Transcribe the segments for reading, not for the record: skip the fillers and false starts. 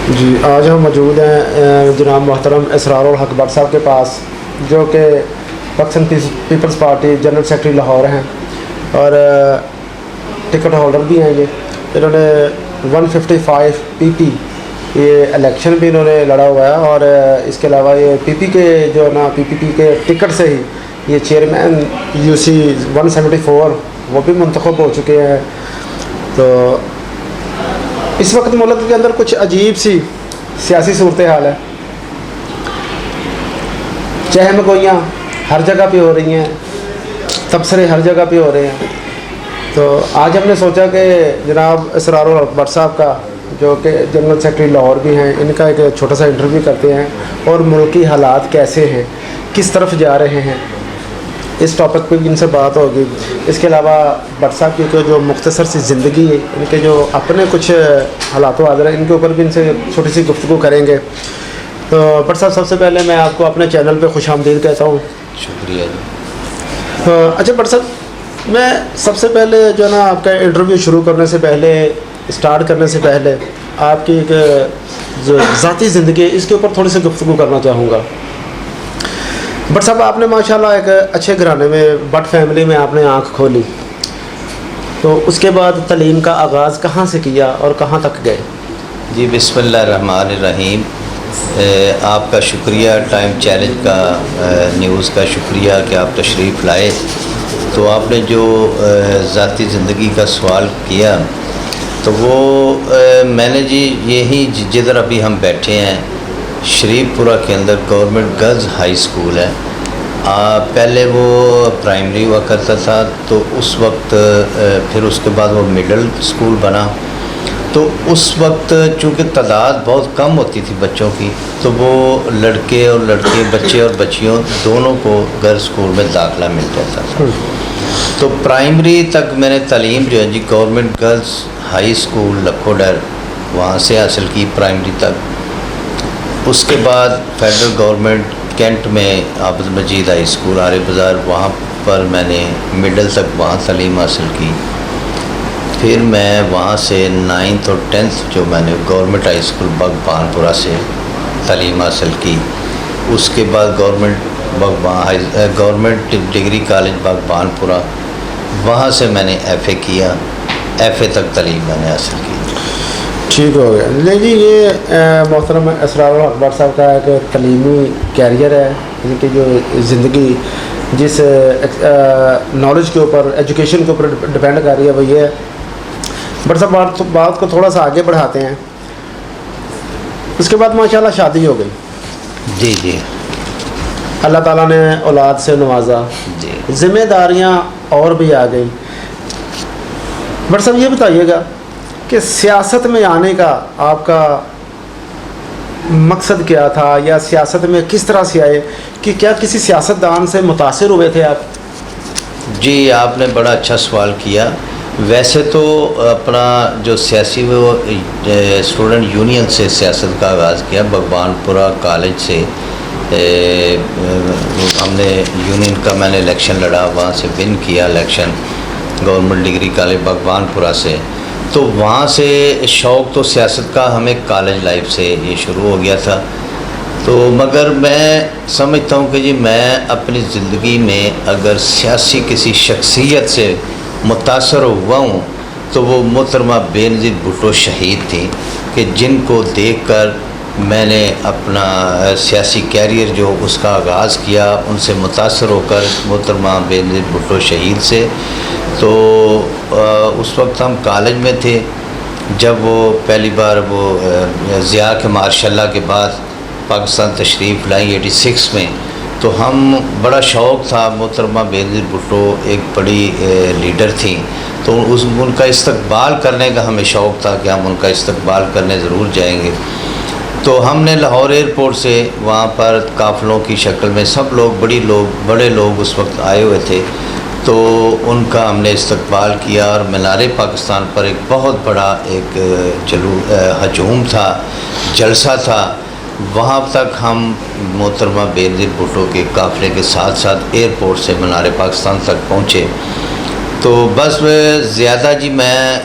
جی آج ہم موجود ہیں جناب محترم اسرار الحق بٹ صاحب کے پاس، جو کہ پاکستان پیپلز پارٹی جنرل سیکرٹری لاہور ہیں اور ٹکٹ ہولڈر بھی ہیں. انہوں نے 155 PP یہ الیکشن بھی انہوں نے لڑا ہوا ہے، اور اس کے علاوہ یہ PP کے جو نا PPP کے ٹکٹ سے ہی یہ چیئرمین UC 174 وہ بھی منتخب ہو چکے ہیں. تو اس وقت ملک کے اندر کچھ عجیب سی سیاسی صورتحال ہے، چہم گوئیاں ہر جگہ پہ ہو رہی ہیں، تبصرے ہر جگہ پہ ہو رہے ہیں. تو آج ہم نے سوچا کہ جناب اسرار الحق بٹ صاحب کا، جو کہ جنرل سیکرٹری لاہور بھی ہیں، ان کا ایک چھوٹا سا انٹرویو کرتے ہیں اور ملکی حالات کیسے ہیں، کس طرف جا رہے ہیں، اس ٹاپک پہ بھی ان سے بات ہوگی. اس کے علاوہ بٹ صاحب کی جو مختصر سی زندگی ہے، ان کے جو اپنے کچھ حالات و حاضر ہیں، ان کے اوپر بھی ان سے چھوٹی سی گفتگو کریں گے. تو بٹ صاحب سب سے پہلے میں آپ کو اپنے چینل پہ خوش آمدید کہتا ہوں. شکریہ جی. اچھا بٹ صاحب، میں سب سے پہلے جو ہے نا آپ کا انٹرویو شروع کرنے سے پہلے، اسٹارٹ کرنے سے پہلے آپ کی ایک جو ذاتی زندگی ہے اس کے اوپر تھوڑی سی گفتگو کرنا چاہوں گا. بٹ صاحب، آپ نے ماشاءاللہ ایک اچھے گھرانے میں، بٹ فیملی میں آپ نے آنکھ کھولی، تو اس کے بعد تعلیم کا آغاز کہاں سے کیا اور کہاں تک گئے؟ جی بسم اللہ الرحمن الرحیم. آپ کا شکریہ، ٹائم چیلنج کا نیوز کا شکریہ کہ آپ تشریف لائے. تو آپ نے جو ذاتی زندگی کا سوال کیا، تو وہ میں نے جی یہی جدھر ابھی ہم بیٹھے ہیں شریف پورہ کے اندر گورنمنٹ گرلز ہائی اسکول ہے. پہلے وہ پرائمری ہوا کرتا تھا، تو اس وقت پھر اس کے بعد وہ مڈل اسکول بنا. تو اس وقت چونکہ تعداد بہت کم ہوتی تھی بچوں کی، تو وہ لڑکے اور لڑکے، بچے اور بچیوں دونوں کو گرلز اسکول میں داخلہ مل جاتا تھا. تو پرائمری تک میں نے تعلیم جو ہے جی گورنمنٹ گرلز ہائی اسکول لکھوڈر وہاں سے حاصل کی پرائمری تک. اس کے بعد فیڈرل گورنمنٹ کینٹ میں عابد مجید ہائی اسکول آرے بازار، وہاں پر میں نے مڈل تک وہاں تعلیم حاصل کی. پھر میں وہاں سے 9th اور 10th جو میں نے گورنمنٹ ہائی اسکول بغبان پورہ سے تعلیم حاصل کی. اس کے بعد گورنمنٹ ڈگری کالج بغبان پورہ، وہاں سے میں نے FA کیا. FA تک تعلیم میں نے حاصل کی. ٹھیک ہو گیا. نہیں جی، یہ محترم اسرار الحق بٹ صاحب کا ایک تعلیمی کیریئر ہے، ان کی جو زندگی جس نالج کے اوپر، ایجوکیشن کے اوپر ڈپینڈ کر رہی ہے، وہ یہ ہے. بٹ صاحب بات کو تھوڑا سا آگے بڑھاتے ہیں. اس کے بعد ماشاءاللہ شادی ہو گئی. جی جی. اللہ تعالیٰ نے اولاد سے نوازا، جی. ذمہ داریاں اور بھی آ گئی. بٹ صاحب یہ بتائیے گا کہ سیاست میں آنے کا آپ کا مقصد کیا تھا، یا سیاست میں کس طرح سے آئے، کہ کیا کسی سیاستدان سے متاثر ہوئے تھے آپ؟ جی، آپ نے بڑا اچھا سوال کیا. ویسے تو اپنا جو سیاسی وہ اسٹوڈنٹ یونین سے سیاست کا آغاز کیا، بغبان پورہ کالج سے. ہم نے یونین کا میں نے الیکشن لڑا، وہاں سے ون کیا الیکشن گورنمنٹ ڈگری کالج بغبان پورہ سے. تو وہاں سے شوق تو سیاست کا ہمیں کالج لائف سے یہ شروع ہو گیا تھا. تو مگر میں سمجھتا ہوں کہ جی میں اپنی زندگی میں اگر سیاسی کسی شخصیت سے متاثر ہوا ہوں تو وہ محترمہ بینظیر بھٹو شہید تھیں، کہ جن کو دیکھ کر میں نے اپنا سیاسی کیریئر جو اس کا آغاز کیا، ان سے متاثر ہو کر محترمہ بینظیر بھٹو شہید سے. تو اس وقت ہم کالج میں تھے جب وہ پہلی بار وہ ضیاء کے ماشاء اللہ کے بعد پاکستان تشریف لائیں 86 میں. تو ہم بڑا شوق تھا، محترمہ بینظیر بھٹو ایک بڑی لیڈر تھیں، تو ان کا استقبال کرنے کا ہمیں شوق تھا کہ ہم ان کا استقبال کرنے ضرور جائیں گے. تو ہم نے لاہور ایئرپورٹ سے وہاں پر قافلوں کی شکل میں سب لوگ، بڑے لوگ اس وقت آئے ہوئے تھے، تو ان کا ہم نے استقبال کیا. اور مینار پاکستان پر ایک بہت بڑا ایک ہجوم تھا، جلسہ تھا. وہاں تک ہم محترمہ بینظیر بھٹو کے قافلے کے ساتھ ساتھ ایئرپورٹ سے مینار پاکستان تک پہنچے. تو بس زیادہ جی میں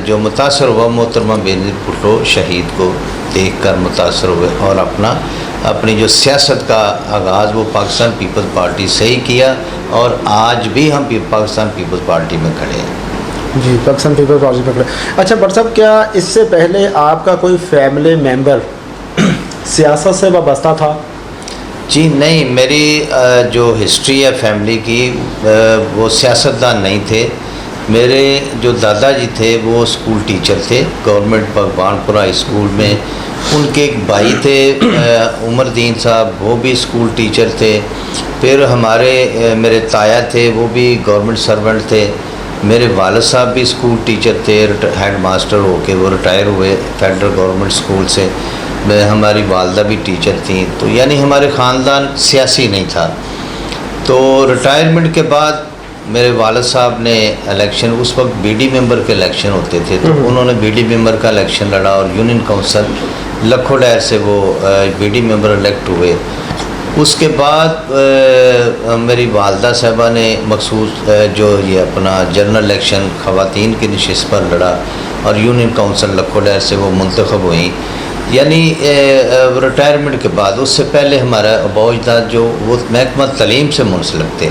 جو متاثر ہوا محترمہ بینظیر بھٹو شہید کو دیکھ کر متاثر ہوئے اور اپنی جو سیاست کا آغاز وہ پاکستان پیپلز پارٹی سے ہی کیا، اور آج بھی ہم پاکستان پیپلز پارٹی میں کھڑے ہیں۔ جی، پاکستان پیپلز پارٹی پہ کھڑے۔ اچھا بٹ صاحب، کیا اس سے پہلے آپ کا کوئی فیملی ممبر سیاست سے وابستہ تھا؟ جی نہیں، میری جو ہسٹری ہے فیملی کی وہ سیاستدان نہیں تھے۔ میرے جو دادا جی تھے وہ اسکول ٹیچر تھے گورنمنٹ بھگوان پورہ ہائی اسکول میں۔ ان کے ایک بھائی تھے عمر دین صاحب، وہ بھی اسکول ٹیچر تھے۔ پھر میرے تایا تھے، وہ بھی گورنمنٹ سرونٹ تھے۔ میرے والد صاحب بھی اسکول ٹیچر تھے، ہیڈ ماسٹر ہو کے وہ ریٹائر ہوئے فیڈرل گورنمنٹ اسکول سے۔ ہماری والدہ بھی ٹیچر تھیں، تو یعنی ہمارے خاندان سیاسی نہیں تھا۔ تو ریٹائرمنٹ کے بعد میرے والد صاحب نے الیکشن، اس وقت بی ڈی ممبر کے الیکشن ہوتے تھے، تو انہوں نے بی ڈی ممبر کا الیکشن لڑا اور یونین کونسل لکھو ڈیر سے وہ بی ڈی ممبر الیکٹ ہوئے۔ اس کے بعد میری والدہ صاحبہ نے مخصوص جو یہ اپنا جنرل الیکشن خواتین کی نشست پر لڑا اور یونین کونسل لکھو ڈیر سے وہ منتخب ہوئیں، یعنی ریٹائرمنٹ کے بعد۔ اس سے پہلے ہمارا ابا اجداد جو وہ محکمہ تعلیم سے منسلک تھے،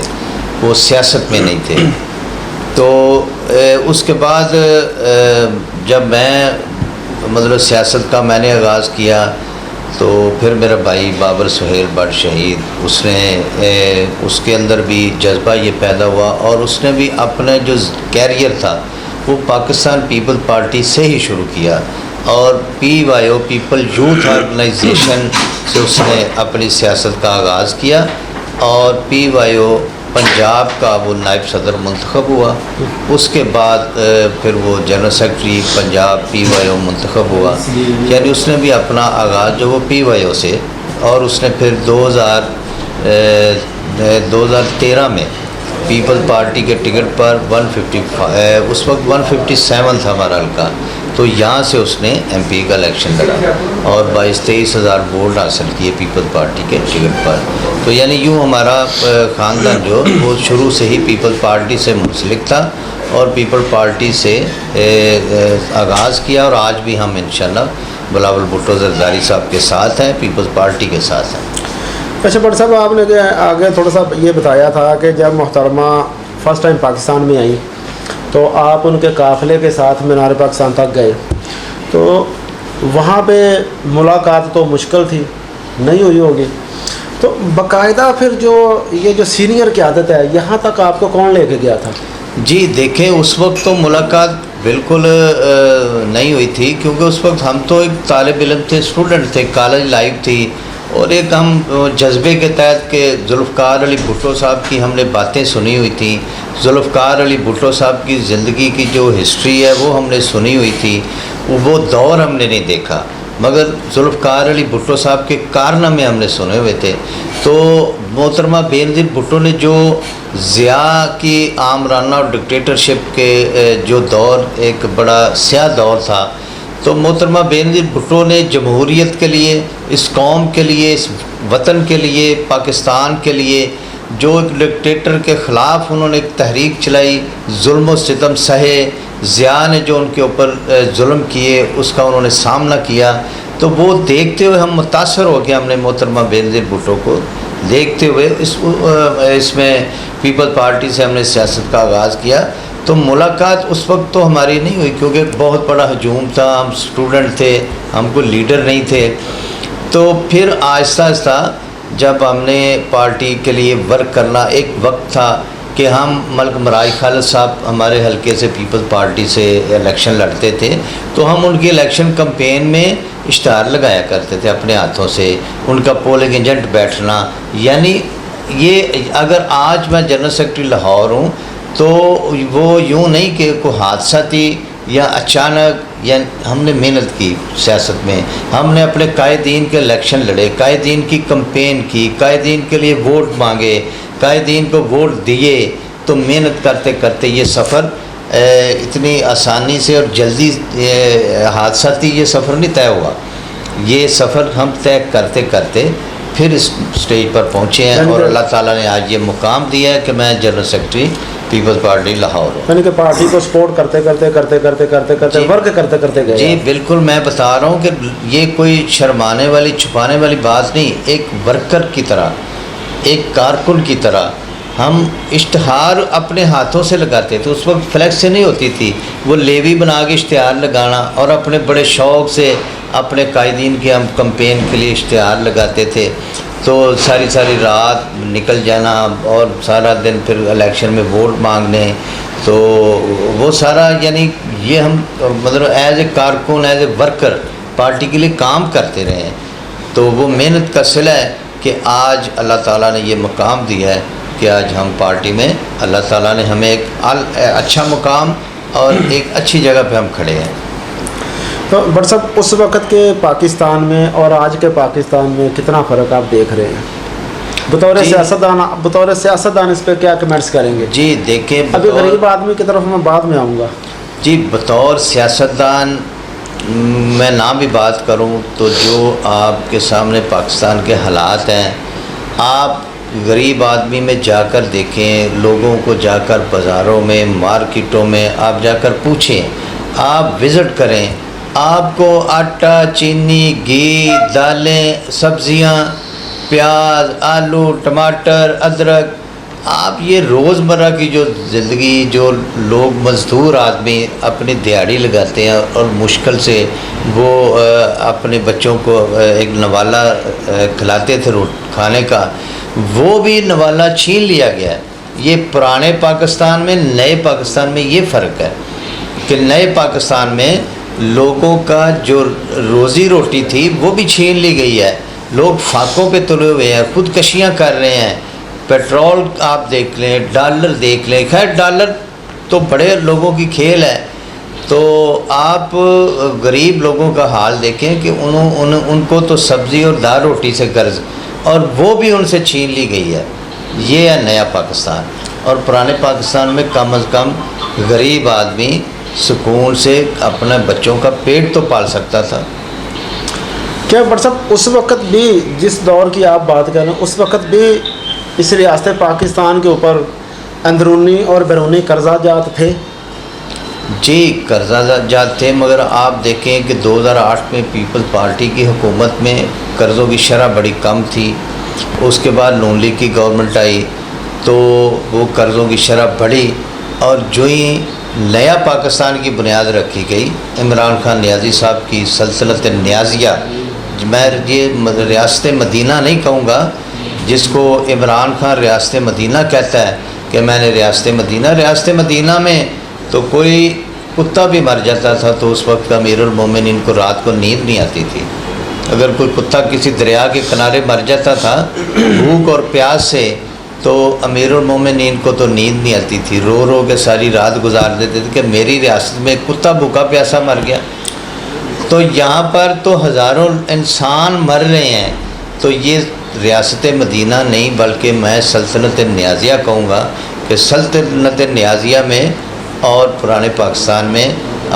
وہ سیاست میں نہیں تھے۔ تو اس کے بعد جب میں مطلب سیاست کا میں نے آغاز کیا، تو پھر میرا بھائی بابر سہیل بٹ شہید، اس کے اندر بھی جذبہ یہ پیدا ہوا، اور اس نے بھی اپنا جو کیریئر تھا وہ پاکستان پیپل پارٹی سے ہی شروع کیا، اور پی وائی او پیپل یوتھ آرگنائزیشن سے اس نے اپنی سیاست کا آغاز کیا، اور پی وائی او پنجاب کا وہ نائب صدر منتخب ہوا۔ اس کے بعد پھر وہ جنرل سیکرٹری پنجاب پی وائی او منتخب ہوا، یعنی اس نے بھی اپنا آغاز جو وہ پی وائی او سے، اور اس نے پھر 2013 میں پیپل پارٹی کے ٹکٹ پر 155 اس وقت 157 تھا ہمارا حلقہ، تو یہاں سے اس نے ایم پی کا الیکشن لڑا اور 22-23 ہزار ووٹ حاصل کیے پیپل پارٹی کے ٹکٹ پر۔ تو یعنی یوں ہمارا خاندان جو وہ شروع سے ہی پیپل پارٹی سے منسلک تھا، اور پیپل پارٹی سے آغاز کیا، اور آج بھی ہم انشاءاللہ بلاول بھٹو زرداری صاحب کے ساتھ ہیں، پیپل پارٹی کے ساتھ ہیں۔ اچھا بٹ صاحب، آپ نے آگے تھوڑا سا یہ بتایا تھا کہ جب محترمہ فرسٹ ٹائم پاکستان میں آئیں تو آپ ان کے قافلے کے ساتھ مینار پاکستان تک گئے، تو وہاں پہ ملاقات تو مشکل تھی، نہیں ہوئی ہوگی، تو باقاعدہ پھر یہ جو سینئر قیادت ہے یہاں تک آپ کو کون لے کے گیا تھا؟ جی دیکھیں، اس وقت تو ملاقات بالکل نہیں ہوئی تھی، کیونکہ اس وقت ہم تو ایک طالب علم تھے، اسٹوڈنٹ تھے، کالج لائف تھی، اور ایک ہم جذبے کے تحت کہ ذوالفقار علی بھٹو صاحب کی ہم نے باتیں سنی ہوئی تھیں، ذوالفقار علی بھٹو صاحب کی زندگی کی جو ہسٹری ہے وہ ہم نے سنی ہوئی تھی، وہ دور ہم نے نہیں دیکھا، مگر ذوالفقار علی بھٹو صاحب کے کارنامے ہم نے سنے ہوئے تھے۔ تو محترمہ بینظیر بھٹو نے جو ضیاء کی آمرانہ اور ڈکٹیٹرشپ کے جو دور ایک بڑا سیاہ دور تھا، تو محترمہ بینظیر بھٹو نے جمہوریت کے لیے، اس قوم کے لیے، اس وطن کے لیے، پاکستان کے لیے جو ایک ڈکٹیٹر کے خلاف انہوں نے ایک تحریک چلائی، ظلم و ستم سہے، ضیاء نے جو ان کے اوپر ظلم کیے اس کا انہوں نے سامنا کیا، تو وہ دیکھتے ہوئے ہم متاثر ہو گئے، ہم نے محترمہ بینظیر بھٹو کو دیکھتے ہوئے اس میں پیپل پارٹی سے ہم نے سیاست کا آغاز کیا۔ تو ملاقات اس وقت تو ہماری نہیں ہوئی، کیونکہ بہت بڑا ہجوم تھا، ہم اسٹوڈنٹ تھے، ہم کوئی لیڈر نہیں تھے۔ تو پھر آہستہ آہستہ جب ہم نے پارٹی کے لیے ورک کرنا، ایک وقت تھا کہ ہم ملک مراج خالد صاحب ہمارے حلقے سے پیپل پارٹی سے الیکشن لڑتے تھے، تو ہم ان کی الیکشن کمپین میں اشتہار لگایا کرتے تھے اپنے ہاتھوں سے، ان کا پولنگ ایجنٹ بیٹھنا، یعنی یہ اگر آج میں جنرل سیکرٹری لاہور ہوں تو وہ یوں نہیں کہ کوئی حادثہ تھی یا اچانک، یا ہم نے محنت کی سیاست میں، ہم نے اپنے قائدین کے الیکشن لڑے، قائدین کی کمپین کی، قائدین کے لیے ووٹ مانگے، قائدین کو ووٹ دیے، تو محنت کرتے کرتے یہ سفر اتنی آسانی سے اور جلدی حادثاتی یہ سفر نہیں طے ہوا، یہ سفر ہم طے کرتے کرتے پھر اس اسٹیج پر پہنچے ہیں اور اللہ تعالیٰ نے آج یہ مقام دیا ہے کہ میں جنرل سیکرٹری پیپلز پارٹی لاہور ہوں. یعنی کہ پارٹی کو سپورٹ کرتے ورک کرتے گئے. جی بالکل, میں بتا رہا ہوں کہ یہ کوئی شرمانے والی چھپانے والی بات نہیں. ایک ورکر کی طرح, ایک کارکن کی طرح ہم اشتہار اپنے ہاتھوں سے لگاتے تھے. اس وقت فلیکس سے نہیں ہوتی تھی, وہ لیوی بنا کے اشتہار لگانا اور اپنے بڑے شوق سے اپنے قائدین کے ہم کمپین کے لیے اشتہار لگاتے تھے. تو ساری رات نکل جانا اور سارا دن پھر الیکشن میں ووٹ مانگنے. تو وہ سارا یعنی یہ ہم مطلب ایز اے کارکن, ایز اے ورکر پارٹی کے لیے کام کرتے رہے ہیں. تو وہ محنت کا صلہ ہے کہ آج اللہ تعالیٰ نے یہ مقام دیا ہے کہ آج ہم پارٹی میں اللہ تعالیٰ نے ہمیں ایک اچھا مقام اور ایک اچھی جگہ پہ ہم کھڑے ہیں. تو بٹ صاحب اس وقت کے پاکستان میں اور آج کے پاکستان میں کتنا فرق آپ دیکھ رہے ہیں بطور سیاستدان اس پہ کیا کمنٹس کریں گے؟ جی دیکھیں, ابھی غریب آدمی کی طرف میں بعد میں آؤں گا. جی بطور سیاستدان میں نہ بھی بات کروں تو جو آپ کے سامنے پاکستان کے حالات ہیں, آپ غریب آدمی میں جا کر دیکھیں, لوگوں کو جا کر بازاروں میں مارکیٹوں میں آپ جا کر پوچھیں, آپ وزٹ کریں, آپ کو آٹا, چینی, گھی, دالیں, سبزیاں, پیاز, آلو, ٹماٹر, ادرک, آپ یہ روزمرہ کی جو زندگی, جو لوگ مزدور آدمی اپنی دیہڑی لگاتے ہیں اور مشکل سے وہ اپنے بچوں کو ایک نوالا کھلاتے تھے کھانے کا, وہ بھی نوالا چھین لیا گیا ہے. یہ پرانے پاکستان میں نئے پاکستان میں یہ فرق ہے کہ نئے پاکستان میں لوگوں کا جو روزی روٹی تھی وہ بھی چھین لی گئی ہے. لوگ فاقوں پہ تلے ہوئے ہیں, خودکشیاں کر رہے ہیں. پیٹرول آپ دیکھ لیں, ڈالر دیکھ لیں, خیر ڈالر تو بڑے لوگوں کی کھیل ہے. تو آپ غریب لوگوں کا حال دیکھیں کہ ان کو تو سبزی اور دال روٹی سے قرض, اور وہ بھی ان سے چھین لی گئی ہے. یہ ہے نیا پاکستان. اور پرانے پاکستان میں کم از کم غریب آدمی سکون سے اپنے بچوں کا پیٹ تو پال سکتا تھا. کیا بٹ صاحب اس وقت بھی, جس دور کی آپ بات کر رہے ہیں, اس وقت بھی اس ریاست پاکستان کے اوپر اندرونی اور بیرونی قرضہ جات تھے؟ جی قرضہ جات تھے, مگر آپ دیکھیں کہ 2008 میں پیپل پارٹی کی حکومت میں قرضوں کی شرح بڑی کم تھی. اس کے بعد نون لیگ کی گورنمنٹ آئی تو وہ قرضوں کی شرح بڑھی, اور جو ہی نیا پاکستان کی بنیاد رکھی گئی, عمران خان نیازی صاحب کی سلطنت نیازیہ, میں یہ ریاست مدینہ نہیں کہوں گا, جس کو عمران خان ریاست مدینہ کہتا ہے کہ میں نے ریاست مدینہ میں تو کوئی کتا بھی مر جاتا تھا تو اس وقت امیر المومنین کو رات کو نیند نہیں آتی تھی. اگر کوئی کتا کسی دریا کے کنارے مر جاتا تھا بھوک اور پیاس سے تو امیر المومنین کو تو نیند نہیں آتی تھی, رو رو کے ساری رات گزار دیتے تھے کہ میری ریاست میں کتا بھوکا پیاسا مر گیا. تو یہاں پر تو ہزاروں انسان مر رہے ہیں. تو یہ ریاست مدینہ نہیں بلکہ میں سلطنت نیازیہ کہوں گا کہ سلطنت نیازیہ میں اور پرانے پاکستان میں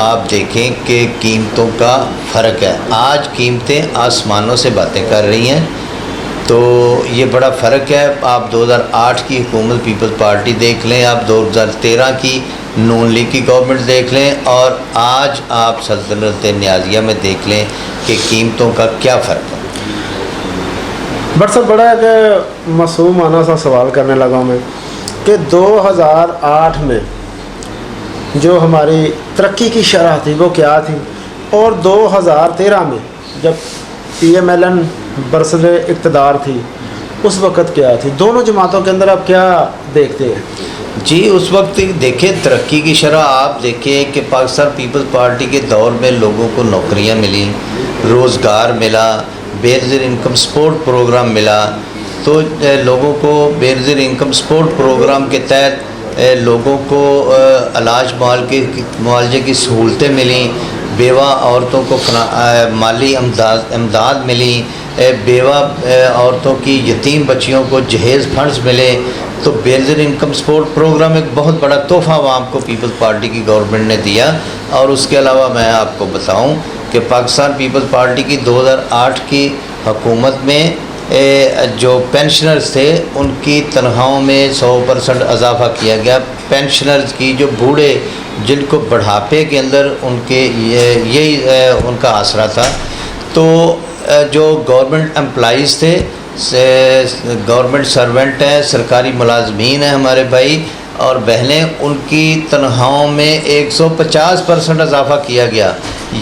آپ دیکھیں کہ قیمتوں کا فرق ہے. آج قیمتیں آسمانوں سے باتیں کر رہی ہیں. تو یہ بڑا فرق ہے. آپ 2008 کی حکومت پیپلز پارٹی دیکھ لیں, آپ 2013 کی نون لیگ کی گورنمنٹ دیکھ لیں, اور آج آپ سلطنت نیازیہ میں دیکھ لیں کہ قیمتوں کا کیا فرق ہے. بٹ صاحب بڑا ایک معصومانہ سا سوال کرنے لگا میں کہ 2008 میں جو ہماری ترقی کی شرح تھی وہ کیا تھی, اور 2013 میں جب PMLN برسر اقتدار تھی اس وقت کیا تھی؟ دونوں جماعتوں کے اندر آپ کیا دیکھتے ہیں؟ جی اس وقت دیکھیں ترقی کی شرح آپ دیکھیں کہ پاکستان پیپلز پارٹی کے دور میں لوگوں کو نوکریاں ملیں, روزگار ملا, بے نظیر انکم سپورٹ پروگرام ملا. تو لوگوں کو بے نظیر انکم سپورٹ پروگرام کے تحت لوگوں کو علاج معالجے کی سہولتیں ملیں, بیوہ عورتوں کو مالی امداد ملی, بیوہ عورتوں کی یتیم بچیوں کو جہیز فنڈز ملے. تو بے نظیر انکم سپورٹ پروگرام ایک بہت بڑا تحفہ عوام کو پیپلز پارٹی کی گورنمنٹ نے دیا. اور اس کے علاوہ میں آپ کو بتاؤں کہ پاکستان پیپلز پارٹی کی 2008 کی حکومت میں جو پینشنرز تھے ان کی تنخواہوں میں 100% اضافہ کیا گیا. پینشنرز کی جو بوڑھے جن کو بڑھاپے کے اندر ان کے یہی ان کا آسرا تھا. تو جو گورنمنٹ امپلائیز تھے, گورنمنٹ سرونٹ ہیں, سرکاری ملازمین ہیں ہمارے بھائی اور بہنیں, ان کی تنخواہوں میں 150% اضافہ کیا گیا.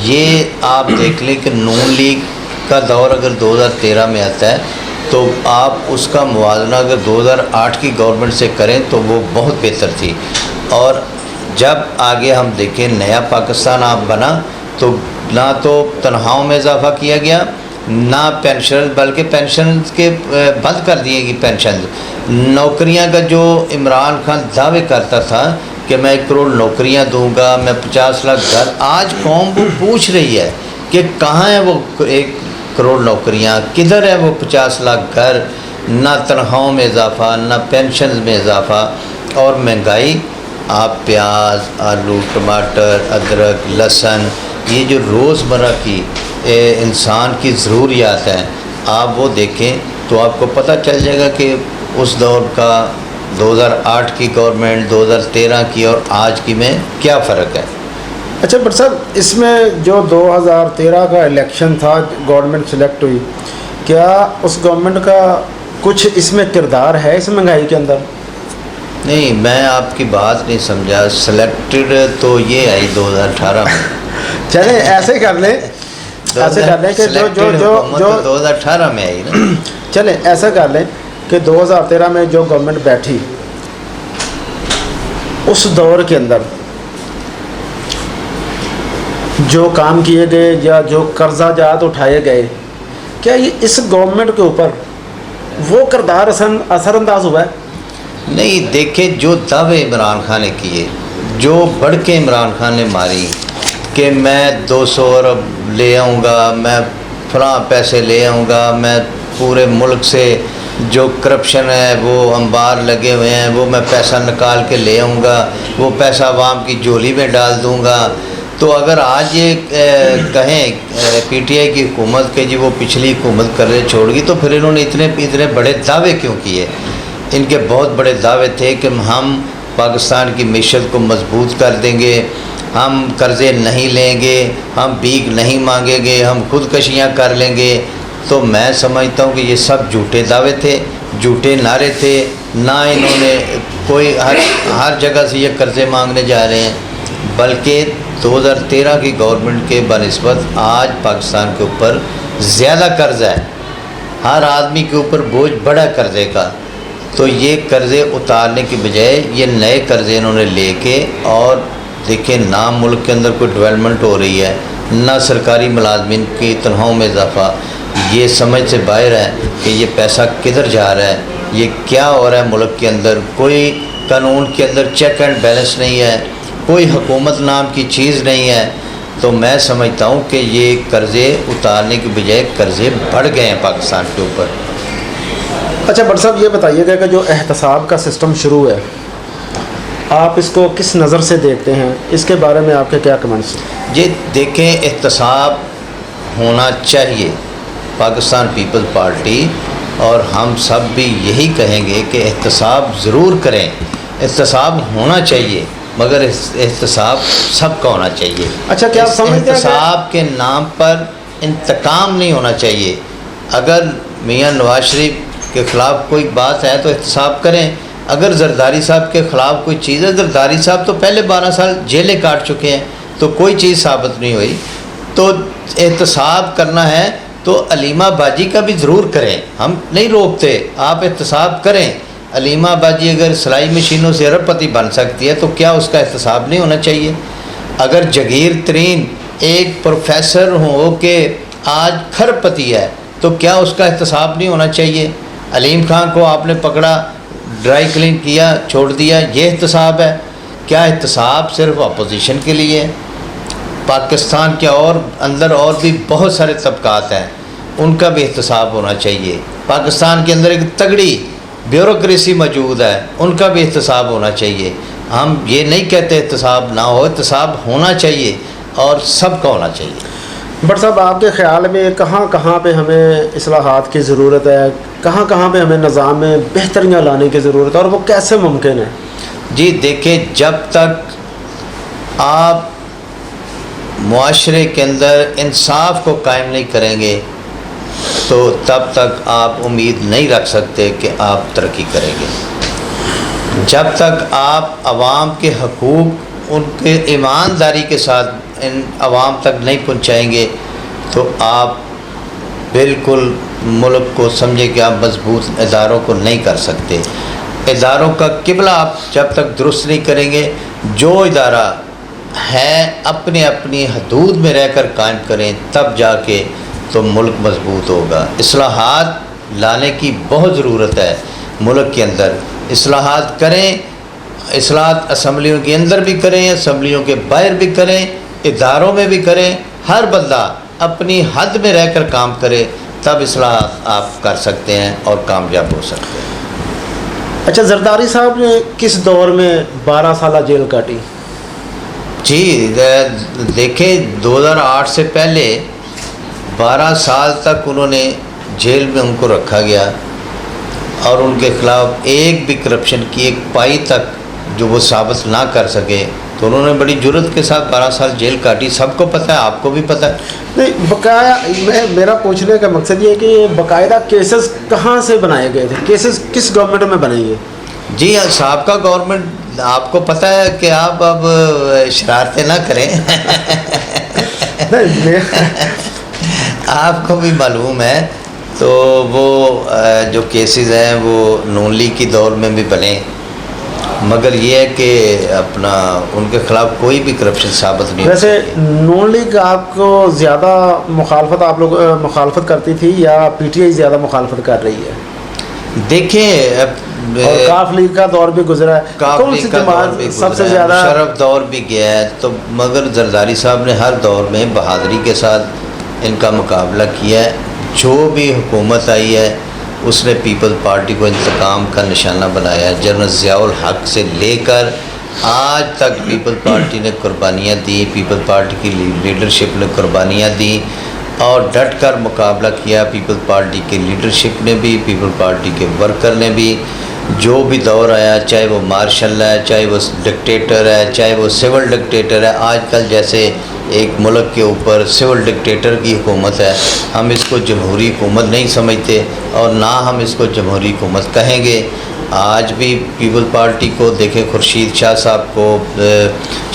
یہ آپ دیکھ لیں کہ نون لیگ کا دور اگر 2013 میں آتا ہے تو آپ اس کا موازنہ اگر 2008 کی گورنمنٹ سے کریں تو وہ بہت بہتر تھی. اور جب آگے ہم دیکھیں نیا پاکستان آپ بنا تو نہ تو تنخواہوں میں اضافہ کیا گیا نہ پینشن, بلکہ پینشن کے بند کر دیے گی پینشن. نوکریاں کا جو عمران خان دعوے کرتا تھا کہ میں 1 کروڑ نوکریاں دوں گا, میں 50 لاکھ گھر, آج قوم وہ پوچھ رہی ہے کہ کہاں ہے وہ 1 کروڑ نوکریاں, کدھر ہے وہ 50 لاکھ گھر. نہ تنخواہوں میں اضافہ, نہ پینشن میں اضافہ, اور مہنگائی. آپ پیاز, آلو, ٹماٹر, ادرک, لہسن, یہ جو روزمرہ کی انسان کی ضروریات ہیں آپ وہ دیکھیں تو آپ کو پتہ چل جائے گا کہ اس دور کا 2008 کی گورنمنٹ 2013 کی اور آج کی میں کیا فرق ہے. اچھا بٹ صاحب, اس میں جو 2013 کا الیکشن تھا, گورنمنٹ سلیکٹ ہوئی, کیا اس گورنمنٹ کا کچھ اس میں کردار ہے اس مہنگائی کے اندر؟ نہیں, میں آپ کی بات نہیں سمجھا. سلیکٹڈ تو یہ آئی 2018 میں. چلیں ایسے کر لیں, ایسے کر لیں کہ جو 2018 میں آئی نا. چلیں ایسا کر لیں کہ 2013 میں جو گورنمنٹ بیٹھی اس دور کے اندر جو کام کیے گئے یا جو قرضہ جات اٹھائے گئے, کیا یہ اس گورنمنٹ کے اوپر وہ کردار اثر انداز ہوا ہے؟ نہیں, دیکھیں جو دعوے عمران خان نے کیے, جو بڑھ کے عمران خان نے ماری کہ میں 200 ارب لے آؤں گا, میں فلاں پیسے لے آؤں گا, میں پورے ملک سے جو کرپشن ہے وہ انبار لگے ہوئے ہیں وہ میں پیسہ نکال کے لے آؤں گا, وہ پیسہ عوام کی جولی میں ڈال دوں گا. تو اگر آج یہ کہیں پی ٹی آئی کی حکومت کہ جی وہ پچھلی حکومت کرنے چھوڑ گی, تو پھر انہوں نے اتنے بڑے دعوے کیوں کیے؟ ان کے بہت بڑے دعوے تھے کہ ہم پاکستان کی معیشت کو مضبوط کر دیں گے, ہم قرضے نہیں لیں گے, ہم بھیک نہیں مانگیں گے, ہم خودکشیاں کر لیں گے. تو میں سمجھتا ہوں کہ یہ سب جھوٹے دعوے تھے, جھوٹے نعرے تھے. نہ انہوں نے کوئی ہر جگہ سے یہ قرضے مانگنے جا رہے ہیں, بلکہ 2013 کی گورنمنٹ کے بنسبت آج پاکستان کے اوپر زیادہ قرض ہے, ہر آدمی کے اوپر بوجھ بڑا قرضے کا. تو یہ قرضے اتارنے کی بجائے یہ نئے قرضے انہوں نے لے کے, اور دیکھیں نہ ملک کے اندر کوئی ڈیولپمنٹ ہو رہی ہے, نہ سرکاری ملازمین کی تنخواہوں میں اضافہ. یہ سمجھ سے باہر ہے کہ یہ پیسہ کدھر جا رہا ہے, یہ کیا ہو رہا ہے ملک کے اندر. کوئی قانون کے اندر چیک اینڈ بیلنس نہیں ہے, کوئی حکومت نام کی چیز نہیں ہے. تو میں سمجھتا ہوں کہ یہ قرضے اتارنے کی بجائے قرضے بڑھ گئے ہیں پاکستان کے اوپر. اچھا بٹ صاحب, یہ بتائیے گا کہ جو احتساب کا سسٹم شروع ہے, آپ اس کو کس نظر سے دیکھتے ہیں, اس کے بارے میں آپ کے کیا کمنٹس ہیں؟ یہ دیکھیں, احتساب ہونا چاہیے. پاکستان پیپلز پارٹی اور ہم سب بھی یہی کہیں گے کہ احتساب ضرور کریں, احتساب ہونا چاہیے, مگر احتساب سب کا ہونا چاہیے. اچھا, کیا آپ سمجھتے ہیں احتساب کے نام پر انتقام نہیں ہونا چاہیے. اگر میاں نواز شریف کے خلاف کوئی بات ہے تو احتساب کریں. اگر زرداری صاحب کے خلاف کوئی چیز ہے, زرداری صاحب تو پہلے 12 سال جیلیں کاٹ چکے ہیں, تو کوئی چیز ثابت نہیں ہوئی. تو احتساب کرنا ہے تو علیمہ باجی کا بھی ضرور کریں, ہم نہیں روکتے, آپ احتساب کریں. علیمہ باجی اگر سلائی مشینوں سے ارب پتی بن سکتی ہے تو کیا اس کا احتساب نہیں ہونا چاہیے؟ اگر جگیر ترین ایک پروفیسر ہو کہ آج کھرب پتی ہے تو کیا اس کا احتساب نہیں ہونا چاہیے؟ علیم خان کو آپ نے پکڑا, ڈرائی کلین کیا, چھوڑ دیا, یہ احتساب ہے؟ کیا احتساب صرف اپوزیشن کے لیے؟ پاکستان کے اور اندر اور بھی بہت سارے طبقات ہیں, ان کا بھی احتساب ہونا چاہیے. پاکستان کے اندر ایک تگڑی بیوروکریسی موجود ہے, ان کا بھی احتساب ہونا چاہیے. ہم یہ نہیں کہتے احتساب نہ ہو, احتساب ہونا چاہیے اور سب کا ہونا چاہیے. بٹ صاحب آپ کے خیال میں کہاں کہاں پہ ہمیں اصلاحات کی ضرورت ہے، کہاں کہاں پہ ہمیں نظام میں بہتریاں لانے کی ضرورت ہے، اور وہ کیسے ممکن ہے؟ جی دیکھیں، جب تک آپ معاشرے کے اندر انصاف کو قائم نہیں کریں گے تو تب تک آپ امید نہیں رکھ سکتے کہ آپ ترقی کریں گے۔ جب تک آپ عوام کے حقوق ان کے ایمانداری کے ساتھ ان عوام تک نہیں پہنچائیں گے تو آپ بالکل ملک کو سمجھے کہ آپ مضبوط اداروں کو نہیں کر سکتے۔ اداروں کا قبلہ آپ جب تک درست نہیں کریں گے، جو ادارہ ہے اپنے اپنی حدود میں رہ کر قائم کریں، تب جا کے تو ملک مضبوط ہوگا۔ اصلاحات لانے کی بہت ضرورت ہے ملک کے اندر۔ اصلاحات کریں، اصلاحات اسمبلیوں کے اندر بھی کریں، اسمبلیوں کے باہر بھی کریں، اداروں میں بھی کریں، ہر بندہ اپنی حد میں رہ کر کام کرے، تب اصلاحات آپ کر سکتے ہیں اور کامیاب ہو سکتے ہیں۔ اچھا، زرداری صاحب نے کس دور میں 12 سالہ جیل کاٹی؟ جی دیکھیں، 2008 سے پہلے 12 سال تک انہوں نے جیل میں ان کو رکھا گیا اور ان کے خلاف ایک بھی کرپشن کی ایک پائی تک جو وہ ثابت نہ کر سکے، تو انہوں نے بڑی جرت کے ساتھ 12 سال جیل کاٹی۔ سب کو پتہ ہے، آپ کو بھی پتہ ہے۔ نہیں، بقایا میرا پوچھنے کا مقصد یہ ہے کہ یہ باقاعدہ کیسز کہاں سے بنائے گئے تھے؟ کیسز کس گورنمنٹ میں بنائے گئے؟ جی سابقہ گورنمنٹ، آپ کو پتہ ہے کہ آپ اب شرارتیں نہ کریں آپ کو بھی معلوم ہے۔ تو وہ جو کیسز ہیں وہ نون لیگ کی دور میں بھی بنے، مگر یہ ہے کہ اپنا ان کے خلاف کوئی بھی کرپشن ثابت نہیں۔ ویسے نون لیگ آپ کو زیادہ مخالفت، آپ لوگ مخالفت کرتی تھی یا پی ٹی آئی زیادہ مخالفت کر رہی ہے؟ دیکھیں، اور کاف لیگ کا دور بھی گزرا ہے، کون سی جماعت سب سے زیادہ؟ مشرف دور بھی گیا ہے، تو مگر زرداری صاحب نے ہر دور میں بہادری کے ساتھ ان کا مقابلہ کیا ہے۔ جو بھی حکومت آئی ہے اس نے پیپل پارٹی کو انتقام کا نشانہ بنایا ہے۔ جنرل ضیاء الحق سے لے کر آج تک پیپل پارٹی نے قربانیاں دی، پیپل پارٹی کی لیڈرشپ نے قربانیاں دی اور ڈٹ کر مقابلہ کیا۔ پیپل پارٹی کے لیڈرشپ نے بھی، پیپل پارٹی کے ورکر نے بھی۔ جو بھی دور آیا، چاہے وہ مارشل ہے، چاہے وہ ڈکٹیٹر ہے، چاہے وہ سول ڈکٹیٹر ہے، آج کل جیسے ایک ملک کے اوپر سول ڈکٹیٹر کی حکومت ہے، ہم اس کو جمہوری حکومت نہیں سمجھتے اور نہ ہم اس کو جمہوری حکومت کہیں گے۔ آج بھی پیپل پارٹی کو دیکھیں، خورشید شاہ صاحب کو،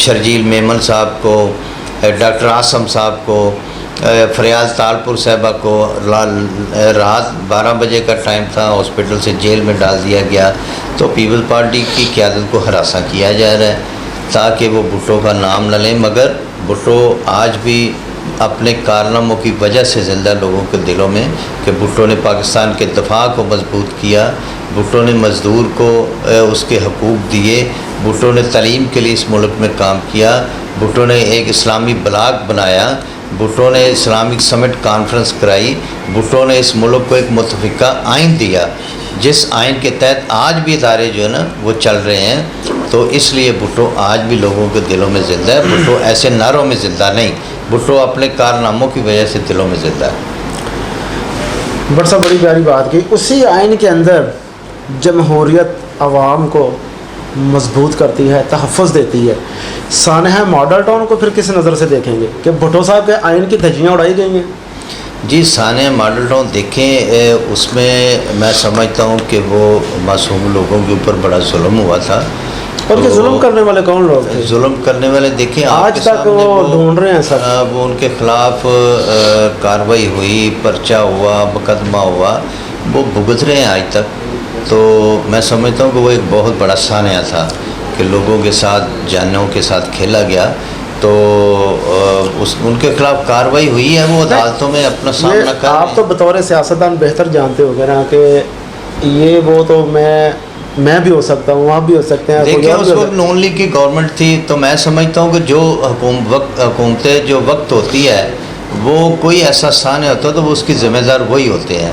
شرجیل میمن صاحب کو، ڈاکٹر عاصم صاحب کو، فریاض تالپور صاحبہ کو رات 12 بجے کا ٹائم تھا، ہاسپٹل سے جیل میں ڈال دیا گیا۔ تو پیپل پارٹی کی قیادت کو ہراساں کیا جا رہا ہے تاکہ وہ بھٹو کا نام نہ لیں، مگر بھٹو آج بھی اپنے کارناموں کی وجہ سے زندہ لوگوں کے دلوں میں، کہ بھٹو نے پاکستان کے دفاع کو مضبوط کیا، بھٹو نے مزدور کو اس کے حقوق دیے، بھٹو نے تعلیم کے لیے اس ملک میں کام کیا، بھٹو نے ایک اسلامی بلاک بنایا، بھٹو نے اسلامک سمٹ کانفرنس کرائی، بھٹو نے اس ملک کو ایک متفقہ آئین دیا جس آئین کے تحت آج بھی ادارے جو ہے نا وہ چل رہے ہیں۔ تو اس لیے بھٹو آج بھی لوگوں کے دلوں میں زندہ ہے۔ بھٹو ایسے نعروں میں زندہ نہیں، بھٹو اپنے کارناموں کی وجہ سے دلوں میں زندہ ہے۔ بڑا بڑی پیاری بات کی، اسی آئین کے اندر جمہوریت عوام کو مضبوط کرتی ہے، تحفظ دیتی ہے۔ سانحہ ماڈل ٹاؤن کو پھر کس نظر سے دیکھیں گے کہ بھٹو صاحب کے آئین کی دھجیاں اڑائی گئی ہیں؟ جی سانحہ ماڈل ٹاؤن دیکھیں، اس میں سمجھتا ہوں کہ وہ معصوم لوگوں کے اوپر بڑا ظلم ہوا تھا۔ اور یہ ظلم کرنے والے کون لوگ تھے؟ ظلم کرنے والے دیکھیں آج تک وہ ڈھونڈ رہے ہیں سب، وہ ان کے خلاف کارروائی ہوئی، پرچہ ہوا، مقدمہ ہوا، وہ بھگت رہے ہیں آج تک۔ تو میں سمجھتا ہوں کہ وہ ایک بہت بڑا سانحہ تھا کہ لوگوں کے ساتھ، جانوں کے ساتھ کھیلا گیا، تو ان کے خلاف کارروائی ہوئی ہے، وہ عدالتوں میں اپنا سامنا کر رہے ہیں۔ آپ تو بطور سیاستدان بہتر جانتے ہو گے نا کہ یہ وہ تو میں بھی ہو سکتا ہوں، آپ بھی ہو سکتے ہیں۔ دیکھیں اس وقت نون لیگ کی گورنمنٹ تھی، تو میں سمجھتا ہوں کہ جو حکومتیں جو وقت ہوتی ہے وہ کوئی ایسا سانحہ ہوتا ہے تو وہ اس کی ذمہ دار وہی ہوتے ہیں۔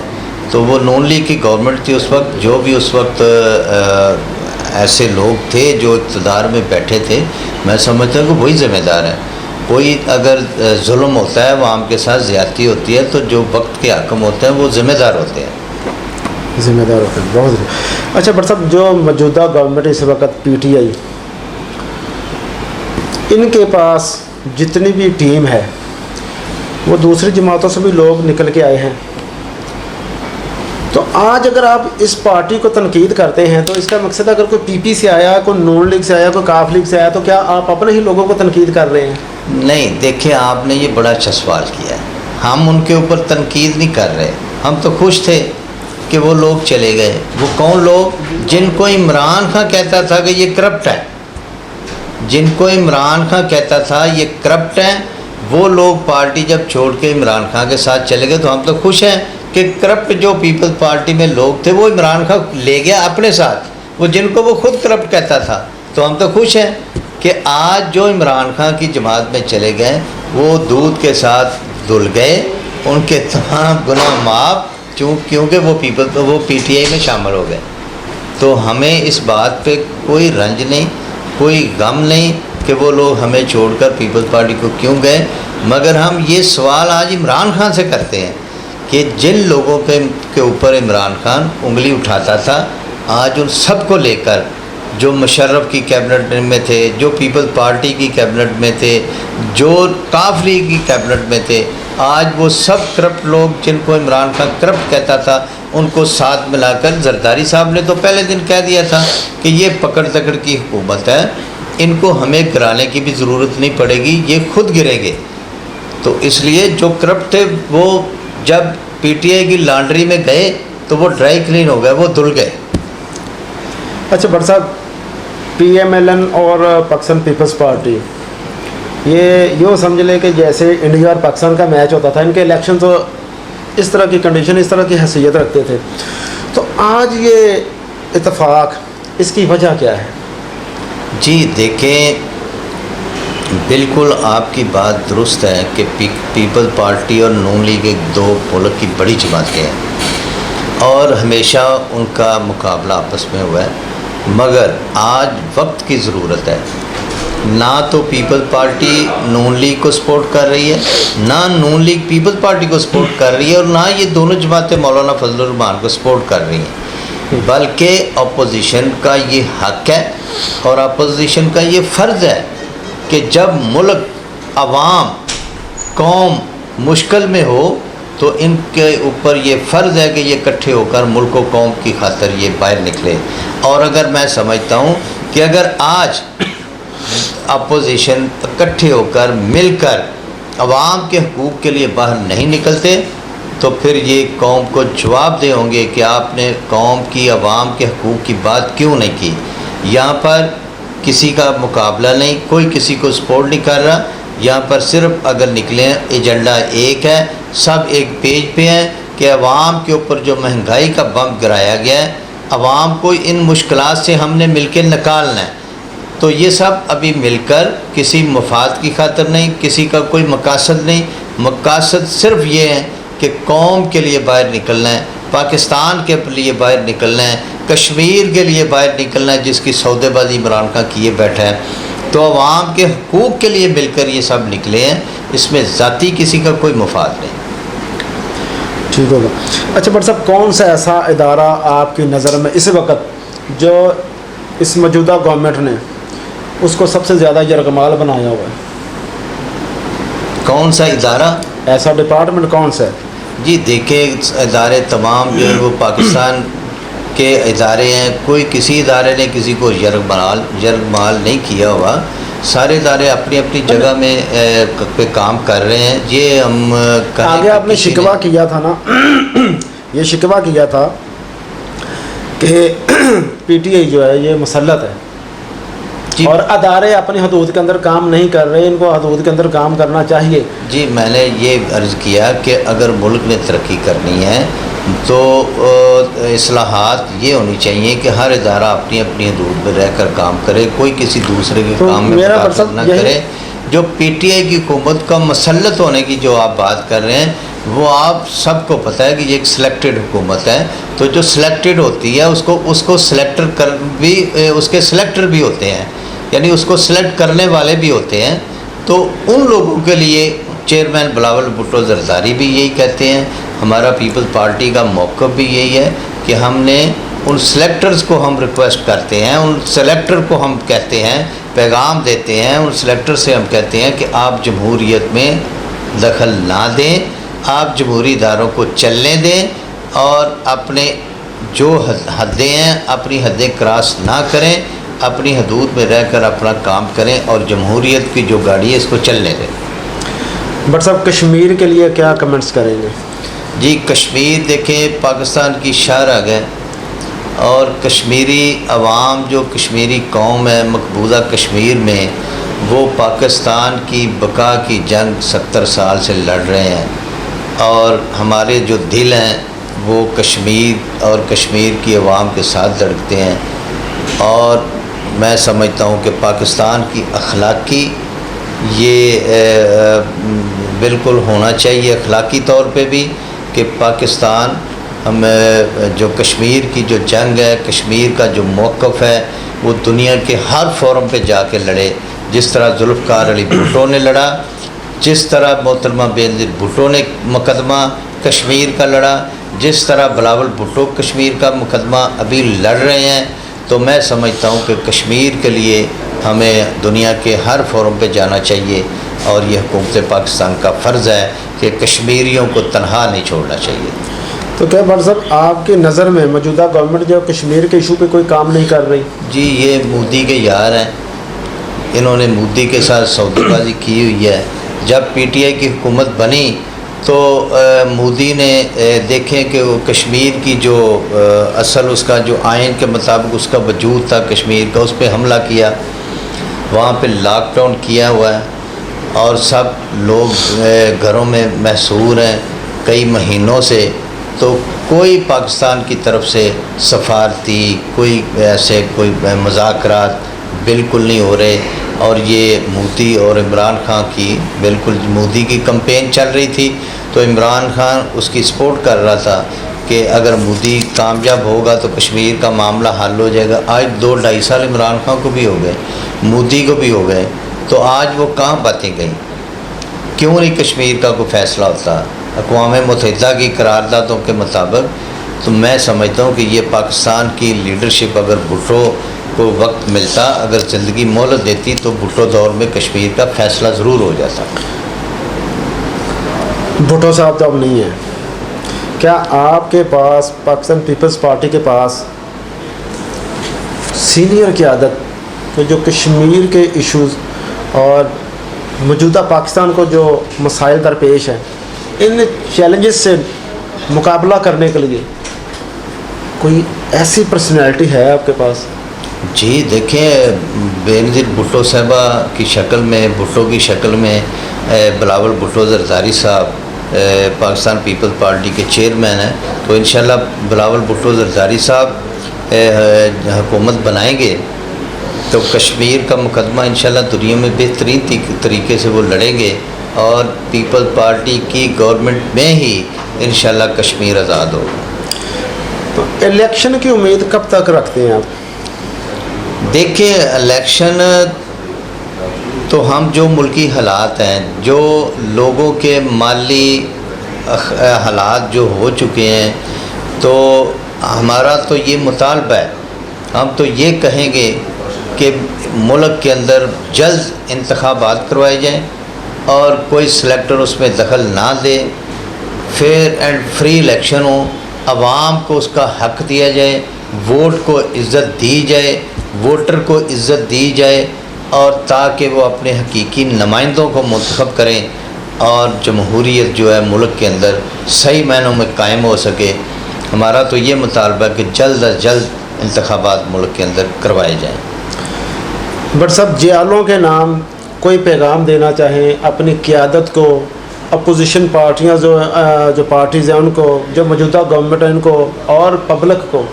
تو وہ نون لیگ کی گورنمنٹ تھی اس وقت، جو بھی اس وقت ایسے لوگ تھے جو اقتدار میں بیٹھے تھے، میں سمجھتا ہوں کہ وہی ذمہ دار ہیں۔ کوئی اگر ظلم ہوتا ہے، وہ عام کے ساتھ زیادتی ہوتی ہے، تو جو وقت کے حاکم ہوتے ہیں وہ ذمہ دار ہوتے ہیں. ذمہ دار ہوتے ہیں. بہت اچھا بٹ صاحب، جو موجودہ گورنمنٹ اس وقت پی ٹی آئی، ان کے پاس جتنی بھی ٹیم ہے وہ دوسری جماعتوں سے بھی لوگ نکل کے آئے ہیں. تو آج اگر آپ اس پارٹی کو تنقید کرتے ہیں تو اس کا مقصد اگر کوئی پی پی سے آیا، کوئی نون لیگ سے آیا، کوئی کاف لیگ سے آیا، تو کیا آپ اپنے ہی لوگوں کو تنقید کر رہے ہیں؟ نہیں، دیکھیں آپ نے یہ بڑا اچھا سوال کیا ہے. ہم ان کے اوپر تنقید نہیں کر رہے، ہم تو خوش تھے کہ وہ لوگ چلے گئے. وہ کون لوگ؟ جن کو عمران خان کہتا تھا کہ یہ کرپٹ ہے، جن کو عمران خان کہتا تھا یہ کرپٹ ہیں، وہ لوگ پارٹی جب چھوڑ کے عمران خان کے ساتھ چلے گئے. تو ہم تو خوش ہیں کہ کرپٹ جو پیپلز پارٹی میں لوگ تھے وہ عمران خان لے گیا اپنے ساتھ، وہ جن کو وہ خود کرپٹ کہتا تھا. تو ہم تو خوش ہیں کہ آج جو عمران خان کی جماعت میں چلے گئے وہ دودھ کے ساتھ دھل گئے، ان کے تمام گناہ معاف، کیونکہ وہ پی ٹی آئی میں شامل ہو گئے. تو ہمیں اس بات پہ کوئی رنج نہیں، کوئی غم نہیں کہ وہ لوگ ہمیں چھوڑ کر پیپلز پارٹی کو کیوں گئے. مگر ہم یہ سوال آج عمران خان سے کرتے ہیں کہ جن لوگوں کے اوپر عمران خان انگلی اٹھاتا تھا، آج ان سب کو لے کر، جو مشرف کی کیبنٹ میں تھے، جو پیپلز پارٹی کی کیبنٹ میں تھے، جو کاف لیگ کی کیبنٹ میں تھے، آج وہ سب کرپٹ لوگ جن کو عمران خان کرپٹ کہتا تھا ان کو ساتھ ملا کر، زرداری صاحب نے تو پہلے دن کہہ دیا تھا کہ یہ پکڑ تکڑ کی حکومت ہے، ان کو ہمیں گرانے کی بھی ضرورت نہیں پڑے گی، یہ خود گریں گے. تو اس لیے جو کرپٹ تھے وہ جب پی ٹی آئی کی لانڈری میں گئے تو وہ ڈرائی کلین ہو گئے، وہ دھل گئے. اچھا بٹ صاحب، پی ایم ایل این اور پاکستان پیپلز پارٹی، یہ یوں سمجھ لیں کہ جیسے انڈیا اور پاکستان کا میچ ہوتا تھا، ان کے الیکشن تو اس طرح کی کنڈیشن، اس طرح کی حیثیت رکھتے تھے. تو آج یہ اتفاق، اس کی وجہ کیا ہے؟ جی دیکھیں، بالکل آپ کی بات درست ہے کہ پیپل پارٹی اور نون لیگ ایک دو ملک کی بڑی جماعتیں ہیں اور ہمیشہ ان کا مقابلہ آپس میں ہوا ہے. مگر آج وقت کی ضرورت ہے. نہ تو پیپل پارٹی نون لیگ کو سپورٹ کر رہی ہے، نہ نون لیگ پیپل پارٹی کو سپورٹ کر رہی ہے، اور نہ یہ دونوں جماعتیں مولانا فضل الرحمان کو سپورٹ کر رہی ہیں. بلکہ اپوزیشن کا یہ حق ہے اور اپوزیشن کا یہ فرض ہے کہ جب ملک، عوام، قوم مشکل میں ہو تو ان کے اوپر یہ فرض ہے کہ یہ اکٹھے ہو کر ملک و قوم کی خاطر یہ باہر نکلے. اور اگر میں سمجھتا ہوں کہ اگر آج اپوزیشن اکٹھے ہو کر مل کر عوام کے حقوق کے لیے باہر نہیں نکلتے تو پھر یہ قوم کو جواب دے ہوں گے کہ آپ نے قوم کی، عوام کے حقوق کی بات کیوں نہیں کی. یہاں پر کسی کا مقابلہ نہیں، کوئی کسی کو سپورٹ نہیں کر رہا. یہاں پر صرف اگر نکلیں ایجنڈا ایک ہے، سب ایک پیج پہ ہیں کہ عوام کے اوپر جو مہنگائی کا بم گرایا گیا ہے، عوام کو ان مشکلات سے ہم نے مل کے نکالنا ہے. تو یہ سب ابھی مل کر کسی مفاد کی خاطر نہیں، کسی کا کوئی مقاصد نہیں، مقاصد صرف یہ ہے کہ قوم کے لیے باہر نکلنا ہے، پاکستان کے لیے باہر نکلنا ہے، کشمیر کے لیے باہر نکلنا ہے جس کی سودے بازی عمران خان کیے بیٹھا ہے. تو عوام کے حقوق کے لیے مل کر یہ سب نکلے ہیں، اس میں ذاتی کسی کا کوئی مفاد نہیں. ٹھیک ہوگا. اچھا بٹ صاحب، کون سا ایسا ادارہ آپ کی نظر میں اس وقت جو اس موجودہ گورنمنٹ نے اس کو سب سے زیادہ یرغمال بنایا ہوا ہے؟ کون سا ادارہ؟ ایسا ڈپارٹمنٹ کون سا ہے؟ جی دیکھیں، ادارے تمام جو ہے وہ پاکستان کے ادارے ہیں. کوئی کسی ادارے نے کسی کو یرغمال نہیں کیا ہوا. سارے ادارے اپنی اپنی جگہ میں پہ کام کر رہے ہیں. یہ ہم آگے آپ نے شکوہ کیا تھا نا، یہ شکوہ کیا تھا کہ پی ٹی آئی جو ہے یہ مسلط ہے جی، اور ادارے اپنی حدود کے اندر کام نہیں کر رہے، ان کو حدود کے اندر کام کرنا چاہیے. جی میں نے یہ عرض کیا کہ اگر ملک نے ترقی کرنی ہے تو اصلاحات یہ ہونی چاہیے کہ ہر ادارہ اپنی اپنی حدود میں رہ کر کام کرے، کوئی کسی دوسرے کے کام میں مداخلت نہ کرے. جو پی ٹی آئی کی حکومت کا مسلط ہونے کی جو آپ بات کر رہے ہیں، وہ آپ سب کو پتہ ہے کہ یہ ایک سلیکٹڈ حکومت ہے. تو جو سلیکٹڈ ہوتی ہے اس کو سلیکٹر کر بھی، اس کے سلیکٹر بھی ہوتے ہیں، یعنی اس کو سلیکٹ کرنے والے بھی ہوتے ہیں. تو ان لوگوں کے لیے چیئرمین بلاول بھٹو زرداری بھی یہی کہتے ہیں، ہمارا پیپلز پارٹی کا موقف بھی یہی ہے کہ ہم نے ان سلیکٹرز کو ہم ریکویسٹ کرتے ہیں، ان سلیکٹر کو ہم کہتے ہیں، پیغام دیتے ہیں، ان سلیکٹر سے ہم کہتے ہیں کہ آپ جمہوریت میں دخل نہ دیں، آپ جمہوری اداروں کو چلنے دیں اور اپنے جو حدیں ہیں اپنی حدیں کراس نہ کریں، اپنی حدود میں رہ کر اپنا کام کریں اور جمہوریت کی جو گاڑی ہے اس کو چلنے دیں۔ بٹ صاحب کشمیر کے لیے کیا کمنٹس کریں گے؟ جی کشمیر دیکھیں پاکستان کی شاہراہ ہے، اور کشمیری عوام جو کشمیری قوم ہے مقبوضہ کشمیر میں، وہ پاکستان کی بقا کی جنگ 70 سال سے لڑ رہے ہیں، اور ہمارے جو دل ہیں وہ کشمیر اور کشمیر کی عوام کے ساتھ دھڑکتے ہیں، اور میں سمجھتا ہوں کہ پاکستان کی اخلاقی یہ بالکل ہونا چاہیے اخلاقی طور پہ بھی کہ پاکستان ہم جو کشمیر کی جو جنگ ہے، کشمیر کا جو موقف ہے، وہ دنیا کے ہر فورم پہ جا کے لڑے، جس طرح ذوالفقار علی بھٹو نے لڑا، جس طرح محترمہ بینظیر بھٹو نے مقدمہ کشمیر کا لڑا، جس طرح بلاول بھٹو کشمیر کا مقدمہ ابھی لڑ رہے ہیں۔ تو میں سمجھتا ہوں کہ کشمیر کے لیے ہمیں دنیا کے ہر فورم پہ جانا چاہیے، اور یہ حکومت پاکستان کا فرض ہے کہ کشمیریوں کو تنہا نہیں چھوڑنا چاہیے۔ تو کیا بٹ صاحب آپ کی نظر میں موجودہ گورنمنٹ جو کشمیر کے ایشو پہ کوئی کام نہیں کر رہی؟ جی یہ مودی کے یار ہیں، انہوں نے مودی کے ساتھ سودے بازی کی ہوئی ہے۔ جب پی ٹی آئی کی حکومت بنی تو مودی نے دیکھیں کہ وہ کشمیر کی جو اصل اس کا جو آئین کے مطابق اس کا وجود تھا کشمیر کا، اس پہ حملہ کیا، وہاں پہ لاک ڈاؤن کیا ہوا ہے، اور سب لوگ گھروں میں محصور ہیں کئی مہینوں سے، تو کوئی پاکستان کی طرف سے سفارتی کوئی ایسے کوئی مذاکرات بالکل نہیں ہو رہے، اور یہ مودی اور عمران خان کی بالکل مودی کی کمپین چل رہی تھی، تو عمران خان اس کی سپورٹ کر رہا تھا کہ اگر مودی کامیاب ہوگا تو کشمیر کا معاملہ حل ہو جائے گا۔ آج 2-2.5 سال عمران خان کو بھی ہو گئے، مودی کو بھی ہو گئے، تو آج وہ کہاں باتیں گئیں؟ کیوں نہیں کشمیر کا کوئی فیصلہ ہوتا اقوام متحدہ کی قراردادوں کے مطابق؟ تو میں سمجھتا ہوں کہ یہ پاکستان کی لیڈرشپ اگر بھٹو کو وقت ملتا، اگر زندگی مہلت دیتی، تو بھٹو دور میں کشمیر کا فیصلہ ضرور ہو جاتا۔ بھٹو صاحب تو اب نہیں ہے، کیا آپ کے پاس پاکستان پیپلز پارٹی کے پاس سینئر قیادت جو کشمیر کے ایشوز اور موجودہ پاکستان کو جو مسائل درپیش ہیں، ان چیلنجز سے مقابلہ کرنے کے لیے کوئی ایسی پرسنالٹی ہے آپ کے پاس؟ جی دیکھیں بینظیر بھٹو صاحبہ کی شکل میں، بھٹو کی شکل میں بلاول بھٹو زرداری صاحب پاکستان پیپلز پارٹی کے چیئرمین ہیں، تو انشاءاللہ بلاول بھٹو زرداری صاحب حکومت بنائیں گے تو کشمیر کا مقدمہ انشاءاللہ دنیا میں بہترین طریقے سے وہ لڑیں گے، اور پیپلز پارٹی کی گورنمنٹ میں ہی انشاءاللہ کشمیر آزاد ہوگا۔ تو الیکشن کی امید کب تک رکھتے ہیں آپ؟ دیکھیں الیکشن تو ہم جو ملکی حالات ہیں، جو لوگوں کے مالی حالات جو ہو چکے ہیں، تو ہمارا تو یہ مطالبہ ہے، ہم تو یہ کہیں گے کہ ملک کے اندر جلد انتخابات کروائے جائیں اور کوئی سلیکٹر اس میں دخل نہ دے، فیئر اینڈ فری الیکشن ہو، عوام کو اس کا حق دیا جائے، ووٹ کو عزت دی جائے، ووٹر کو عزت دی جائے، اور تاکہ وہ اپنے حقیقی نمائندوں کو منتخب کریں اور جمہوریت جو ہے ملک کے اندر صحیح معنوں میں قائم ہو سکے۔ ہمارا تو یہ مطالبہ ہے کہ جلد از جلد انتخابات ملک کے اندر کروائے جائیں۔ بٹ صاحب جیالوں کے نام کوئی پیغام دینا چاہیں اپنی قیادت کو، اپوزیشن پارٹیاں جو پارٹیز ہیں ان کو، جو موجودہ گورنمنٹ ہے ان کو، اور پبلک کو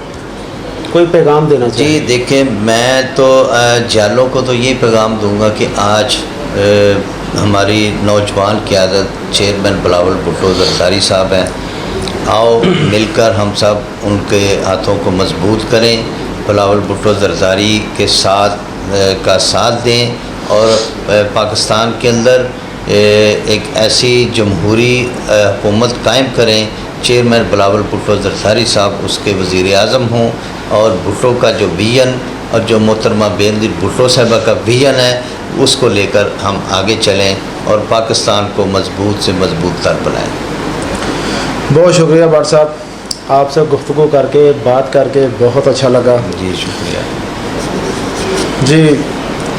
کوئی پیغام دینا چاہیں؟ جی دیکھیں میں تو جالوں کو تو یہ پیغام دوں گا کہ آج ہماری نوجوان قیادت چیئرمین بلاول بھٹو زرداری صاحب ہیں، آؤ مل کر ہم سب ان کے ہاتھوں کو مضبوط کریں، بلاول بھٹو زرداری کے ساتھ دیں اور پاکستان کے اندر ایک ایسی جمہوری حکومت قائم کریں، چیئرمین بلاول بھٹو زرداری صاحب اس کے وزیر اعظم ہوں، اور بھٹو کا جو ویژن اور جو محترمہ بینظیر بھٹو صاحبہ کا ویژن ہے اس کو لے کر ہم آگے چلیں اور پاکستان کو مضبوط سے مضبوط تر بنائیں۔ بہت شکریہ بٹ صاحب، آپ سے گفتگو کر کے بات کر کے بہت اچھا لگا۔ جی شکریہ۔ جی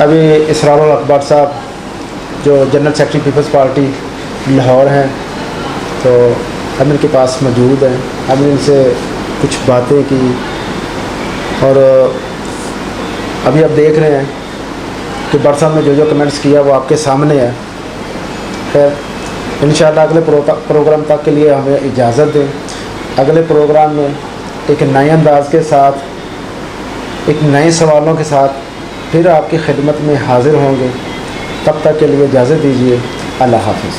ابھی اسرار الحق بٹ صاحب جو جنرل سیکرٹری پیپلز پارٹی لاہور ہیں تو ہم ان کے پاس موجود ہیں، ہم نے ان سے کچھ باتیں کی اور ابھی آپ دیکھ رہے ہیں کہ بٹ صاحب نے جو کمنٹس کیا وہ آپ کے سامنے ہے۔ خیر انشاءاللہ اگلے پروگرام تک کے لیے ہمیں اجازت دیں، اگلے پروگرام میں ایک نئے انداز کے ساتھ، ایک نئے سوالوں کے ساتھ پھر آپ کی خدمت میں حاضر ہوں گے۔ تب تک کے لیے اجازت دیجیے، اللہ حافظ۔